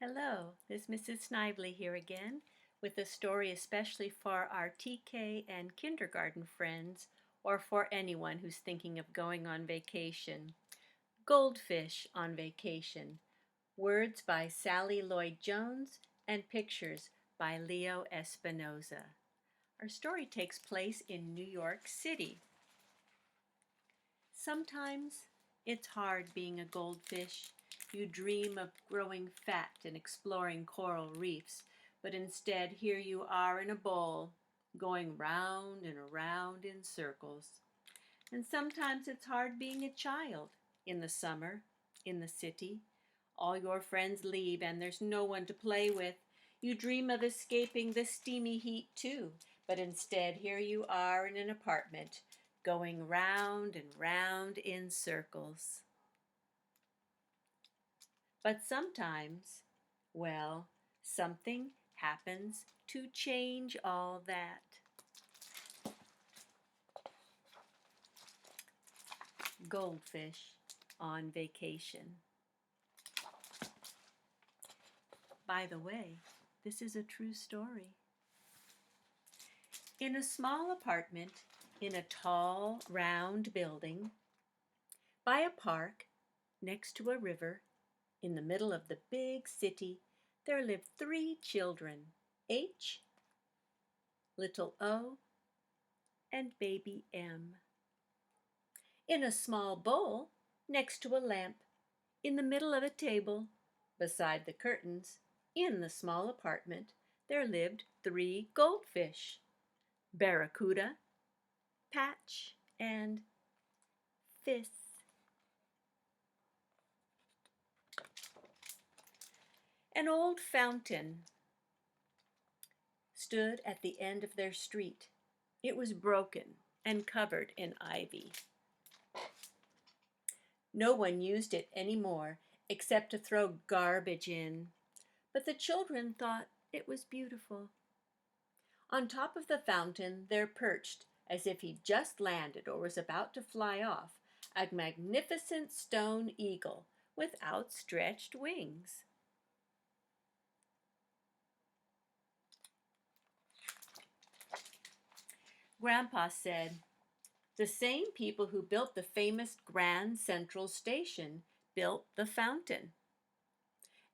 Hello, this is Mrs. Snively here again with a story especially for our TK and kindergarten friends or for anyone who's thinking of going on vacation. Goldfish on Vacation. Words by Sally Lloyd-Jones and pictures by Leo Espinoza. Our story takes place in New York City. Sometimes it's hard being a goldfish. You dream of growing fat and exploring coral reefs, but instead here you are in a bowl, going round and around in circles. And sometimes it's hard being a child in the summer, in the city. All your friends leave and there's no one to play with. You dream of escaping the steamy heat too, but instead here you are in an apartment, going round and round in circles. But sometimes, well, something happens to change all that. Goldfish on Vacation. By the way, this is a true story. In a small apartment in a tall, round building, by a park, next to a river, in the middle of the big city, there lived 3 children, H, little O, and baby M. In a small bowl, next to a lamp, in the middle of a table, beside the curtains, in the small apartment, there lived 3 goldfish, Barracuda, Patch, and Fizz. An old fountain stood at the end of their street. It was broken and covered in ivy. No one used it anymore except to throw garbage in, but the children thought it was beautiful. On top of the fountain there perched, as if he'd just landed or was about to fly off, a magnificent stone eagle with outstretched wings. Grandpa said, "The same people who built the famous Grand Central Station built the fountain.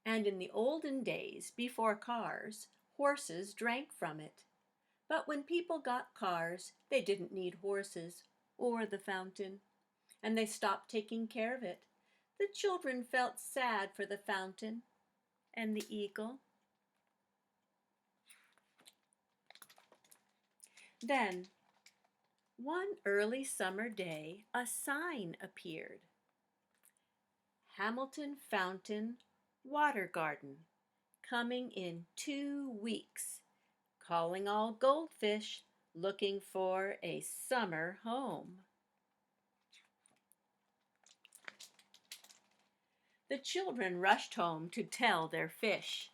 And in the olden days, before cars, horses drank from it. But when people got cars, they didn't need horses or the fountain, and they stopped taking care of it. The children felt sad for the fountain and the eagle." Then, one early summer day, a sign appeared. Hamilton Fountain Water Garden, coming in 2 weeks, calling all goldfish looking for a summer home. The children rushed home to tell their fish.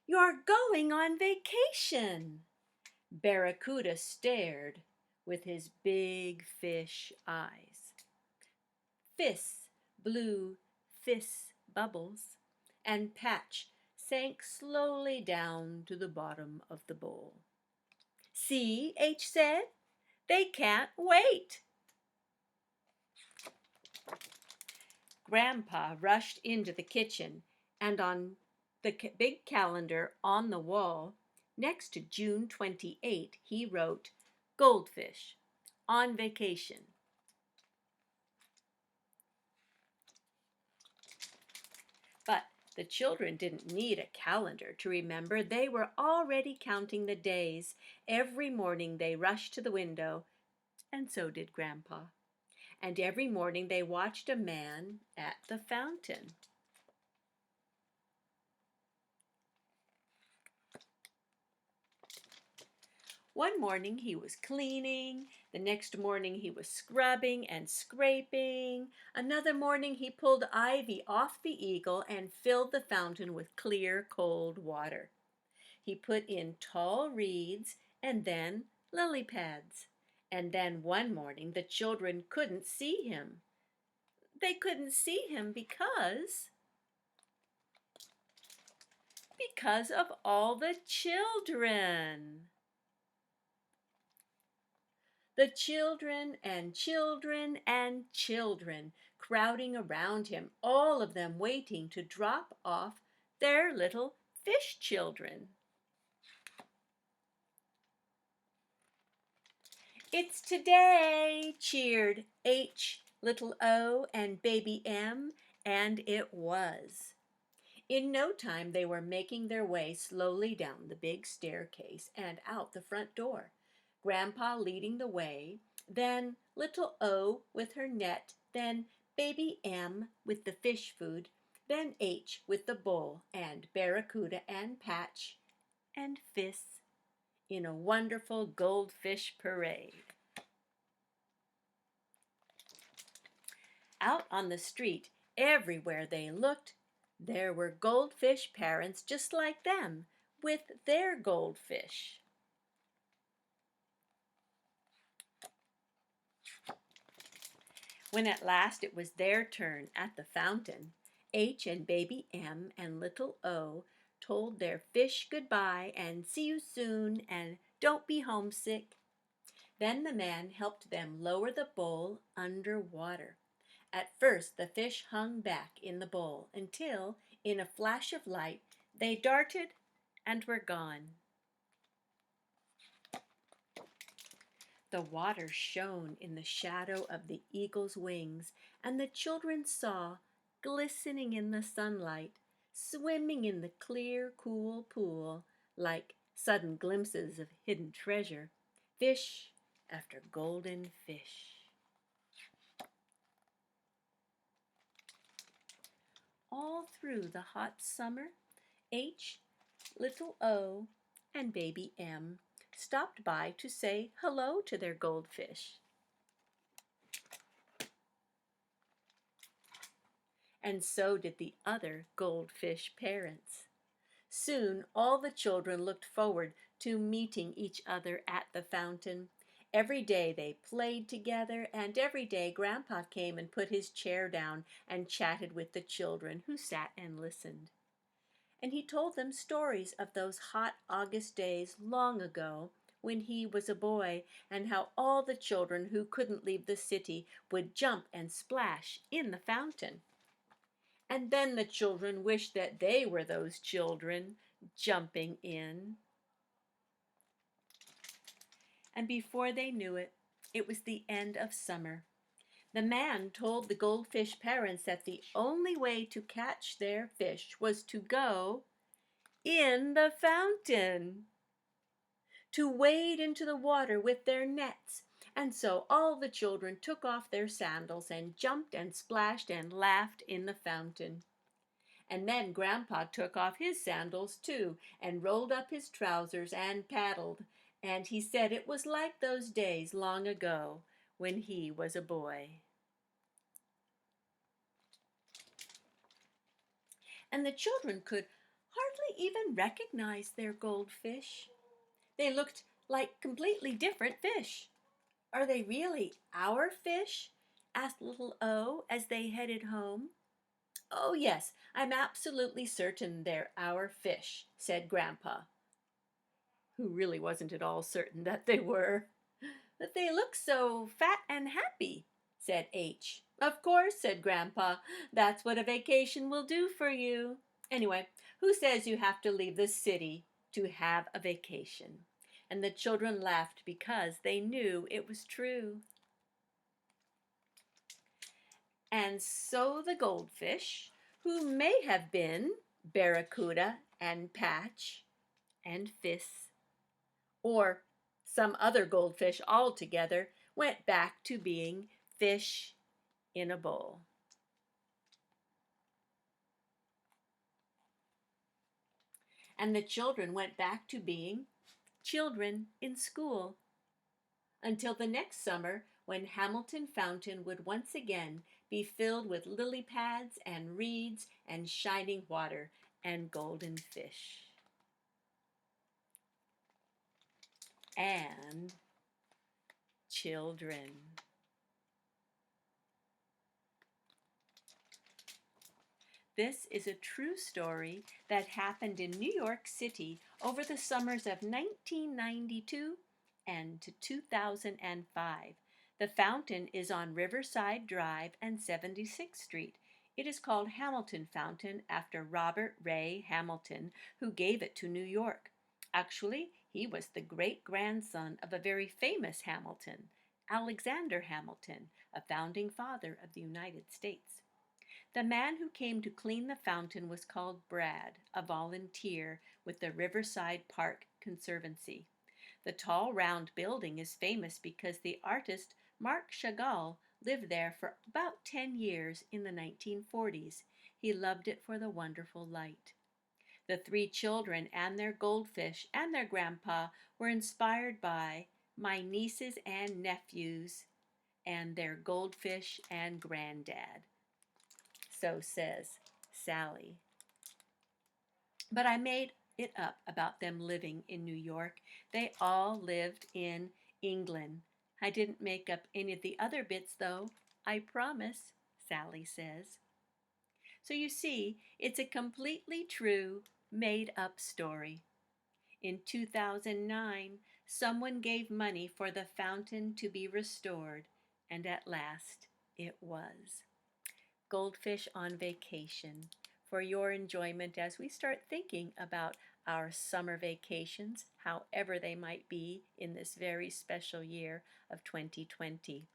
"You're going on vacation!" Barracuda stared with his big fish eyes. Fizz blew Fizz bubbles, and Patch sank slowly down to the bottom of the bowl. "See," H said, "they can't wait." Grandpa rushed into the kitchen, and on the big calendar on the wall, next to June 28, he wrote, "Goldfish on Vacation." But the children didn't need a calendar to remember. They were already counting the days. Every morning they rushed to the window, and so did Grandpa. And every morning they watched a man at the fountain. One morning he was cleaning, the next morning he was scrubbing and scraping. Another morning he pulled ivy off the eagle and filled the fountain with clear, cold water. He put in tall reeds and then lily pads. And then one morning the children couldn't see him. They couldn't see him because because of all the children. The children and children and children crowding around him, all of them waiting to drop off their little fish children. It's today, cheered H, little O, and baby M, and it was. In no time they were making their way slowly down the big staircase and out the front door, Grandpa leading the way, then little O with her net, then baby M with the fish food, then H with the bowl, and Barracuda and Patch and Fiss in a wonderful goldfish parade. Out on the street, everywhere they looked, there were goldfish parents just like them, with their goldfish. When at last it was their turn at the fountain, H and baby M and little O told their fish goodbye and see you soon and don't be homesick. Then the man helped them lower the bowl under water. At first the fish hung back in the bowl until, in a flash of light, they darted and were gone. The water shone in the shadow of the eagle's wings, and the children saw, glistening in the sunlight, swimming in the clear, cool pool, like sudden glimpses of hidden treasure, fish after golden fish. All through the hot summer, H, little O, and baby M stopped by to say hello to their goldfish. And so did the other goldfish parents. Soon all the children looked forward to meeting each other at the fountain. Every day they played together, and every day Grandpa came and put his chair down and chatted with the children, who sat and listened. And he told them stories of those hot August days long ago when he was a boy, and how all the children who couldn't leave the city would jump and splash in the fountain. And then the children wished that they were those children jumping in. And before they knew it, it was the end of summer. The man told the goldfish parents that the only way to catch their fish was to go in the fountain, to wade into the water with their nets. And so all the children took off their sandals and jumped and splashed and laughed in the fountain. And then Grandpa took off his sandals too and rolled up his trousers and paddled. And he said it was like those days long ago when he was a boy. And the children could hardly even recognize their goldfish. They looked like completely different fish. Are they really our fish? Asked little O as they headed home. Oh yes, I'm absolutely certain they're our fish, said Grandpa, who really wasn't at all certain that they were. But they look so fat and happy, said H. Of course, said Grandpa, that's what a vacation will do for you. Anyway, who says you have to leave the city to have a vacation? And the children laughed because they knew it was true. And so the goldfish, who may have been Barracuda and Patch and Fiss, or some other goldfish altogether, went back to being fish in a bowl. And the children went back to being children in school, until the next summer, when Hamilton Fountain would once again be filled with lily pads and reeds and shining water and golden fish. And children. This is a true story that happened in New York City over the summers of 1992 and to 2005. The fountain is on Riverside Drive and 76th Street. It is called Hamilton Fountain after Robert Ray Hamilton, who gave it to New York. Actually, he was the great-grandson of a very famous Hamilton, Alexander Hamilton, a founding father of the United States. The man who came to clean the fountain was called Brad, a volunteer with the Riverside Park Conservancy. The tall round building is famous because the artist Marc Chagall lived there for about 10 years in the 1940s. He loved it for the wonderful light. The three children and their goldfish and their grandpa were inspired by my nieces and nephews and their goldfish and granddad. So says Sally. But I made it up about them living in New York. They all lived in England. I didn't make up any of the other bits, though. I promise, Sally says. So you see, it's a completely true, made-up story. In 2009, someone gave money for the fountain to be restored, and at last it was. Goldfish on Vacation, for your enjoyment as we start thinking about our summer vacations, however they might be in this very special year of 2020.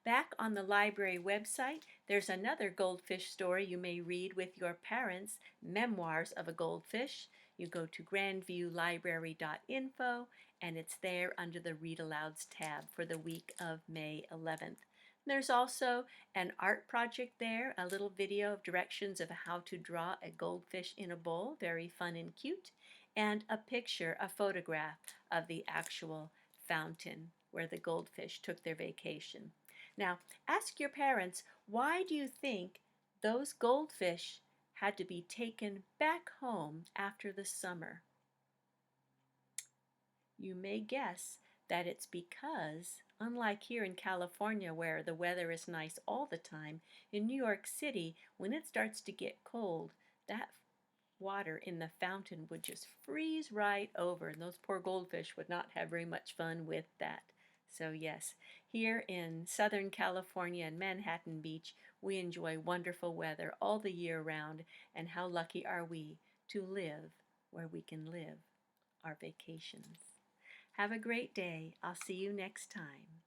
Back on the library website, there's another goldfish story you may read with your parents, Memoirs of a Goldfish. You go to grandviewlibrary.info, and it's there under the Read Alouds tab for the week of May 11th. There's also an art project there, a little video of directions of how to draw a goldfish in a bowl, very fun and cute, and a picture, a photograph of the actual fountain where the goldfish took their vacation. Now, ask your parents, why do you think those goldfish had to be taken back home after the summer? You may guess that it's because, unlike here in California where the weather is nice all the time, in New York City, when it starts to get cold, that water in the fountain would just freeze right over, and those poor goldfish would not have very much fun with that. So yes, here in Southern California and Manhattan Beach, we enjoy wonderful weather all the year round, and how lucky are we to live where we can live our vacations. Have a great day. I'll see you next time.